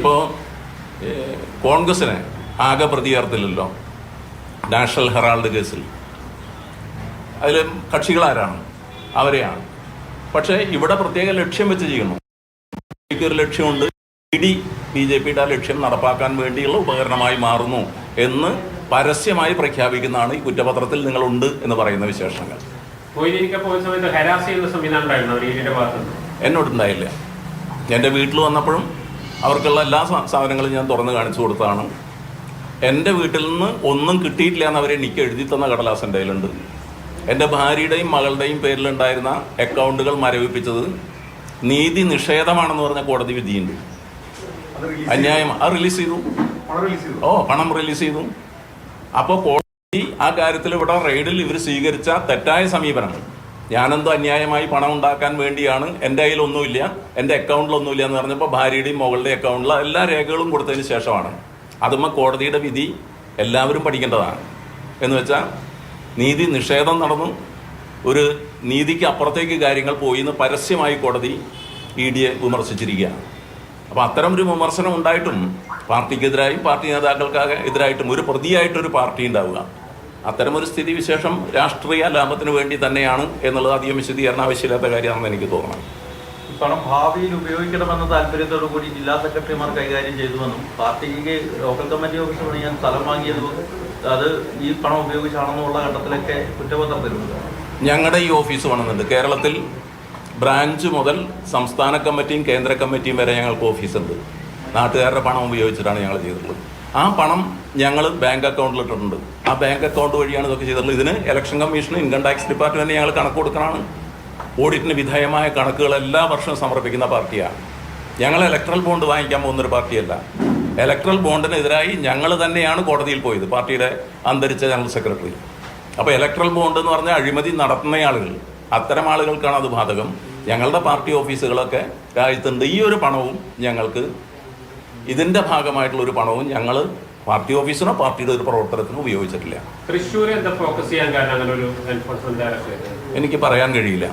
ഇപ്പോൾ കോൺഗ്രസിനെ ആകെ പ്രതി ചേർത്തില്ലല്ലോ നാഷണൽ ഹെറാൾഡ് കേസിൽ. അതിൽ കക്ഷികളാരാണ്? അവരെയാണ്. പക്ഷേ ഇവിടെ പ്രത്യേക ലക്ഷ്യം വെച്ച് ചെയ്യണം. ഒരു ലക്ഷ്യമുണ്ട്. ബി ജെ പിയുടെ ലക്ഷ്യം നടപ്പാക്കാൻ വേണ്ടിയുള്ള ഉപകരണമായി മാറുന്നു എന്ന് പരസ്യമായി പ്രഖ്യാപിക്കുന്നതാണ് ഈ കുറ്റപത്രത്തിൽ നിങ്ങളുണ്ട് എന്ന് പറയുന്ന വിശേഷങ്ങൾ. എന്നോടുണ്ടായില്ല. എൻ്റെ വീട്ടിൽ വന്നപ്പോഴും അവർക്കുള്ള എല്ലാ സാധനങ്ങളും ഞാൻ തുറന്ന് കാണിച്ചു കൊടുത്തതാണ്. എൻ്റെ വീട്ടിൽ നിന്ന് ഒന്നും കിട്ടിയിട്ടില്ല എന്നവരെ എനിക്ക് എഴുതി തന്ന കടലാസ് എൻ്റെ കയ്യിലുണ്ട്. എൻ്റെ ഭാര്യയുടെയും മകളുടെയും പേരിലുണ്ടായിരുന്ന അക്കൗണ്ടുകൾ മരവിപ്പിച്ചത് നീതി നിഷേധമാണെന്ന് പറഞ്ഞ കോടതി വിധിയുണ്ട്. അന്യായം. അത് റിലീസ് ചെയ്തു. പണം റിലീസ് ചെയ്തു. അപ്പോൾ കോടതി ആ കാര്യത്തിൽ ഇവിടെ റെയ്ഡിൽ ഇവർ സ്വീകരിച്ച തെറ്റായ സമീപനങ്ങൾ, ഞാനെന്തോ അന്യായമായി പണം ഉണ്ടാക്കാൻ വേണ്ടിയാണ്, എൻ്റെ കയ്യിലൊന്നുമില്ല, എൻ്റെ അക്കൗണ്ടിലൊന്നുമില്ല എന്ന് പറഞ്ഞപ്പോൾ ഭാര്യയുടെയും മകളുടെ അക്കൗണ്ടിലെ എല്ലാ രേഖകളും കൊടുത്തതിന് ശേഷമാണ്. അതുമ്പോൾ കോടതിയുടെ വിധി എല്ലാവരും പഠിക്കേണ്ടതാണ്. എന്ന് വെച്ചാൽ നീതി നിഷേധം നടന്നു, ഒരു നീതിക്ക് അപ്പുറത്തേക്ക് കാര്യങ്ങൾ പോയി എന്ന് പരസ്യമായി കോടതി EDയെ വിമർശിച്ചിരിക്കുകയാണ്. അപ്പോൾ അത്തരം ഒരു വിമർശനം ഉണ്ടായിട്ടും പാർട്ടിക്കെതിരായും പാർട്ടി നേതാക്കൾക്കാകെ എതിരായിട്ടും ഒരു പ്രതിയായിട്ടൊരു പാർട്ടി ഉണ്ടാവുക, അത്തരമൊരു സ്ഥിതിവിശേഷം രാഷ്ട്രീയ ലാഭത്തിന് വേണ്ടി തന്നെയാണ് എന്നുള്ളത് അധികം വിശദീകരണം ആവശ്യമില്ലാത്ത കാര്യമാണെന്ന് എനിക്ക് തോന്നുന്നത്. പണം ഭാവിയിൽ ഉപയോഗിക്കണമെന്ന താല്പര്യത്തോടു കൂടി ജില്ലാ സെക്രട്ടറിമാർ കൈകാര്യം ചെയ്തുവെന്നും പാർട്ടിക്ക് ലോക്കൽ കമ്മിറ്റി ഓഫീസ് പണിയാൻ സ്ഥലം വാങ്ങിയത് അത് ഈ പണം ഉപയോഗിച്ചാണെന്നുള്ള ഘട്ടത്തിലൊക്കെ കുറ്റപത്രത്തിലുണ്ട്. ഞങ്ങളുടെ ഈ ഓഫീസ് പണിതുണ്ട്. കേരളത്തിൽ ബ്രാഞ്ച് മുതൽ സംസ്ഥാന കമ്മിറ്റിയും കേന്ദ്ര കമ്മിറ്റിയും വരെ ഞങ്ങൾക്ക് ഓഫീസുണ്ട്. നാട്ടുകാരുടെ പണം ഉപയോഗിച്ചിട്ടാണ് ഞങ്ങൾ ചെയ്തിട്ടുള്ളത്. ആ പണം ഞങ്ങൾ ബാങ്ക് അക്കൗണ്ടിലിട്ടിട്ടുണ്ട്. ആ ബാങ്ക് അക്കൗണ്ട് വഴിയാണ് ഇതൊക്കെ ചെയ്തിട്ടുള്ളത്. ഇതിന് election commission, income tax department ഞങ്ങൾ കണക്ക് കൊടുക്കണമാണ്. ഓഡിറ്റിന് വിധേയമായ കണക്കുകൾ എല്ലാ വർഷവും സമർപ്പിക്കുന്ന പാർട്ടിയാണ്. ഞങ്ങൾ ഇലക്ട്രൽ ബോണ്ട് വാങ്ങിക്കാൻ പോകുന്നൊരു പാർട്ടിയല്ല. ഇലക്ട്രൽ ബോണ്ടിനെതിരായി ഞങ്ങൾ തന്നെയാണ് കോടതിയിൽ പോയത്, പാർട്ടിയുടെ അന്തരിച്ച ജനറൽ സെക്രട്ടറി. അപ്പോൾ ഇലക്ട്രൽ ബോണ്ട് എന്ന് പറഞ്ഞാൽ അഴിമതി നടത്തുന്ന ആളുകൾ, അത്തരം ആളുകൾക്കാണ് അത് ബാധകം. ഞങ്ങളുടെ പാർട്ടി ഓഫീസുകളൊക്കെ രാജ്യത്തുണ്ട്. ഈ ഒരു പണവും ഞങ്ങൾക്ക്, ഇതിൻ്റെ ഭാഗമായിട്ടുള്ള ഒരു പണവും ഞങ്ങൾ പാർട്ടി ഓഫീസിനോ പാർട്ടിയുടെ ഒരു പ്രവർത്തനത്തിനോ ഉപയോഗിച്ചിട്ടില്ല. തൃശ്ശൂർ എന്താ ഫോക്കസ് ചെയ്യാൻ കാരണം? എനിക്ക് പറയാൻ കഴിയില്ല.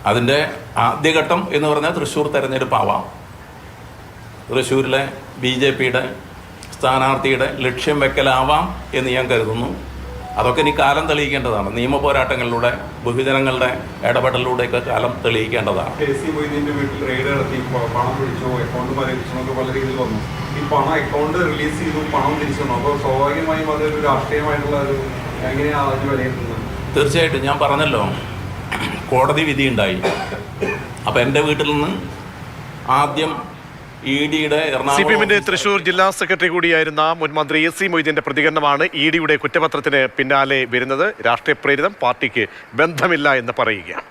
അതിൻ്റെ ആദ്യഘട്ടം എന്ന് പറഞ്ഞാൽ തൃശ്ശൂർ തെരഞ്ഞെടുപ്പാവാം. തൃശ്ശൂരിലെ BJPയുടെ സ്ഥാനാർത്ഥിയുടെ ലക്ഷ്യം വെക്കലാവാം എന്ന് ഞാൻ കരുതുന്നു. അതൊക്കെ ഇനി കാലം തെളിയിക്കേണ്ടതാണ്. നിയമ പോരാട്ടങ്ങളിലൂടെ, ബഹുജനങ്ങളുടെ ഇടപെടലിലൂടെയൊക്കെ കാലം തെളിയിക്കേണ്ടതാണ്. വീട്ടിൽ റെയ്ഡ് നടത്തി പണം പിടിച്ചോ, അക്കൗണ്ട് മരവിച്ചോ പല രീതിയിൽ വന്നു. ഈ പണം അക്കൗണ്ട് റിലീസ് ചെയ്തു, പണം തിരിച്ചു വന്നു. അപ്പോൾ സ്വാഭാവികമായും അതൊരു രാഷ്ട്രീയമായിട്ടുള്ള ഒരു എങ്ങനെയാണ് അതിന് വിലയിരുത്തുന്നത്? തീർച്ചയായിട്ടും ഞാൻ പറഞ്ഞല്ലോ, കോടതി വിധിയുണ്ടായി. അപ്പോൾ എൻ്റെ വീട്ടിൽ നിന്ന് ആദ്യം EDയുടെ CPM-ന്റെ തൃശൂർ ജില്ലാ സെക്രട്ടറി കൂടിയായിരുന്ന മുൻ മന്ത്രി AC മൊയ്തീന്റെ പ്രതികരണമാണ് EDയുടെ കുറ്റപത്രത്തിന് പിന്നാലെ വരുന്നത്. രാഷ്ട്രീയ പ്രേരിതം, പാർട്ടിക്ക് ബന്ധമില്ല എന്ന് പറയുകയാണ്.